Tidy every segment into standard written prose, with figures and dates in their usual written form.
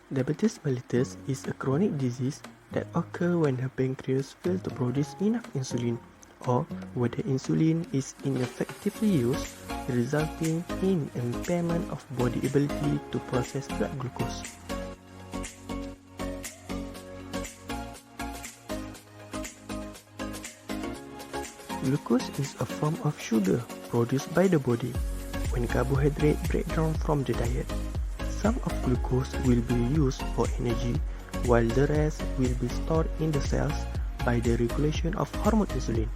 Diabetes mellitus is a chronic disease that occurs when the pancreas fails to produce enough insulin, or when the insulin is ineffectively used, resulting in impairment of body ability to process blood glucose. Glucose is a form of sugar produced by the body when carbohydrates break down from the diet. Some of glucose will be used for energy, while the rest will be stored in the cells by the regulation of hormone insulin.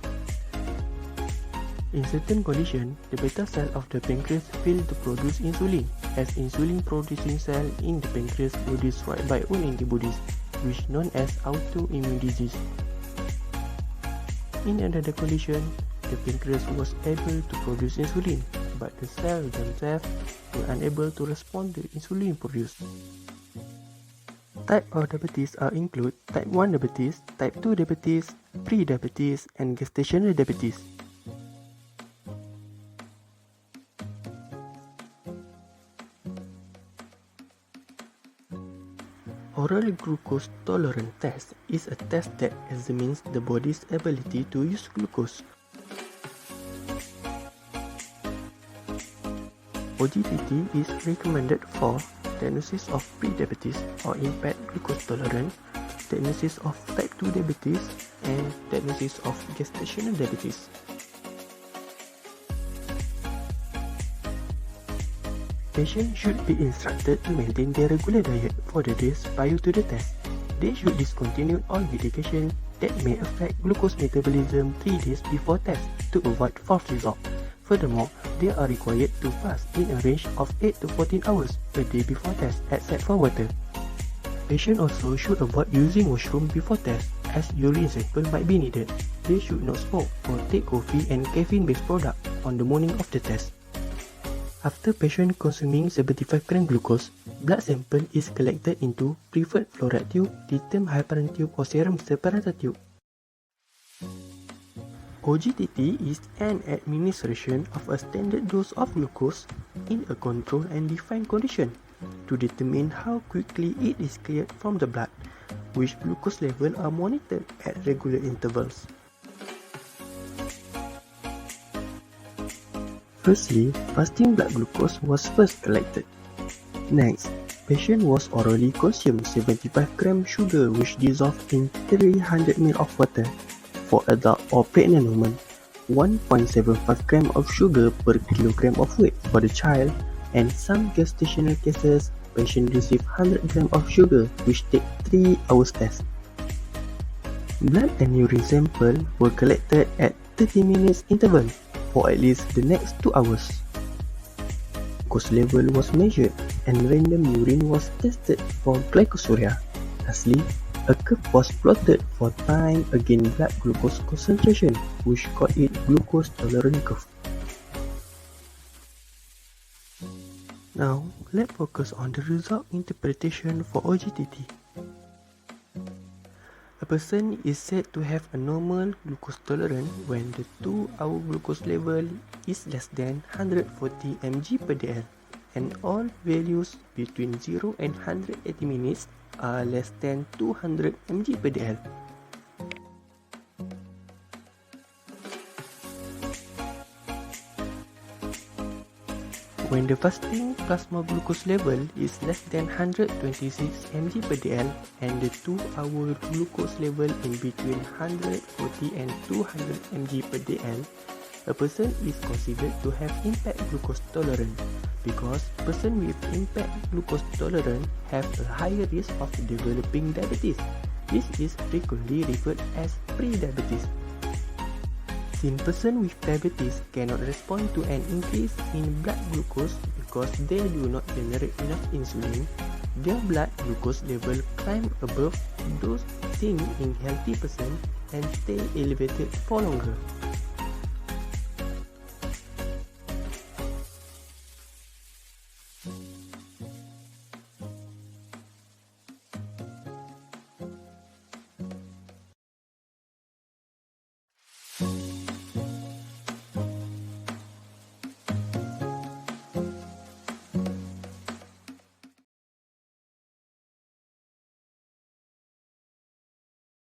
In certain conditions, the beta cell of the pancreas fail to produce insulin, as insulin-producing cells in the pancreas were destroyed by own antibodies, which is known as autoimmune disease. In another condition, the pancreas was able to produce insulin, but the cells themselves were unable to respond to insulin produced. Types of diabetes include type 1 diabetes, type 2 diabetes, pre-diabetes, and gestational diabetes. Oral glucose tolerance test is a test that examines the body's ability to use glucose. OGTT is recommended for diagnosis of pre-diabetes or impaired glucose tolerance, diagnosis of type 2 diabetes, and diagnosis of gestational diabetes. Patients should be instructed to maintain their regular diet for the days prior to the test. They should discontinue all medication that may affect glucose metabolism 3 days before test to avoid false results. Furthermore, they are required to fast in a range of 8 to 14 hours a day before test except for water. Patients also should avoid using washroom before test as urine sample might be needed. They should not smoke or take coffee and caffeine-based products on the morning of the test. After patient consuming 75 gram glucose, blood sample is collected into preferred fluoride tube, lithium hyperine tube or serum separator tube. OGTT is an administration of a standard dose of glucose in a controlled and defined condition to determine how quickly it is cleared from the blood, which glucose levels are monitored at regular intervals. Firstly, fasting blood glucose was first collected. Next, patient was orally consumed 75 gram sugar which dissolved in 300 ml of water. For adult or pregnant woman, 1.75 gram of sugar per kilogram of weight for the child, and some gestational cases, patient receive 100 gram of sugar which take 3 hours test. Blood and urine sample were collected at 30 minutes interval for at least the next 2 hours. Glucose level was measured and random urine was tested for glycosuria. Lastly, a curve was plotted for time against blood glucose concentration, which called it glucose tolerance curve. Now, let's focus on the result interpretation for OGTT. A person is said to have a normal glucose tolerance when the 2-hour glucose level is less than 140 mg per dl, and all values between 0 and 180 minutes are less than 200 mg per dl. When the fasting plasma glucose level is less than 126 mg per dl and the 2-hour glucose level in between 140 and 200 mg per dl, a person is considered to have impaired glucose tolerance because person with impaired glucose tolerance have a higher risk of developing diabetes. This is frequently referred as pre-diabetes. Since person with diabetes cannot respond to an increase in blood glucose because they do not generate enough insulin, their blood glucose level climb above those seen in healthy person and stay elevated for longer.